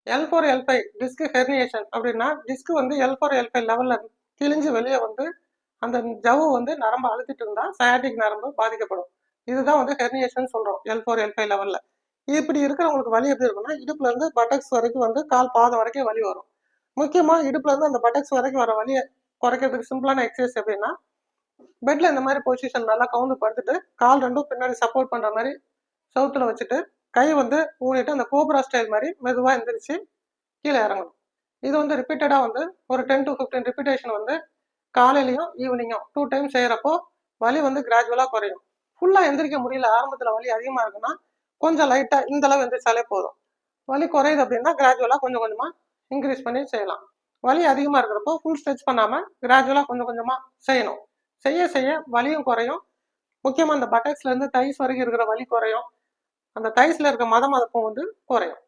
L4 L5 disk herniation அப்படின்னா disk வந்து L4 L5 லெவல்ல கிழிஞ்சு வெளியே வந்து அந்த ஜவ்வு வந்து நரம்பு அழுத்திட்டு இருந்தா சயாட்டிக் நரம்பு பாதிக்கப்படும். இதுதான் வந்து ஹெர்னியேஷன் சொல்றோம் L4 L5 லெவல்ல. இப்படி இருக்கிறவங்களுக்கு வலி எப்படி இருக்குன்னா இடுப்புல இருந்து பட்டக்ஸ் வரைக்கும் வந்து கால் பாதம் வரைக்கும் வலி வரும். முக்கியமா இடுப்புல இருந்து அந்த பட்டக்ஸ் வரைக்கும் வர வலியை குறைக்கிறதுக்கு சிம்பிளான எக்ஸசைஸ் எப்படின்னா பெட்ல இந்த மாதிரி பொசிஷன் நல்லா கவுந்து படுத்துட்டு கால் ரெண்டும் பின்னாடி சப்போர்ட் பண்ற மாதிரி சவுத்துல வச்சுட்டு கை வந்து ஊனிட்டு அந்த கோப்ரா ஸ்டைல் மாதிரி மெதுவா எந்திரிச்சு கீழே இறங்கணும். இது வந்து ரிப்பீட்டடா வந்து ஒரு 10 to 15 ரிப்பீட்டேஷன் வந்து காலையிலையும் ஈவினிங்கும் 2 டைம் செய்யறப்போ வலி வந்து கிராஜுவலா குறையும். ஃபுல்லா எந்திரிக்க முடியல, ஆரம்பத்துல வலி அதிகமா இருக்குன்னா கொஞ்சம் லைட்டா இந்த அளவு எந்திரிச்சாலே போதும். வலி குறையுது அப்படின்னா கிராஜுவலா கொஞ்சம் கொஞ்சமா இன்க்ரீஸ் பண்ணி செய்யலாம். வலி அதிகமா இருக்கிறப்போ ஃபுல் ஸ்ட்ரெச் பண்ணாம கிராஜுவலா கொஞ்சம் கொஞ்சமா செய்யணும். செய்ய செய்ய வலியும் குறையும். முக்கியமா அந்த பட்டக்ஸ்ல இருந்து தைஸ் வரைக்கும் இருக்கிற வலி குறையும். அந்த தைஸ்ல இருக்க மதமதப்பும் வந்து குறையும்.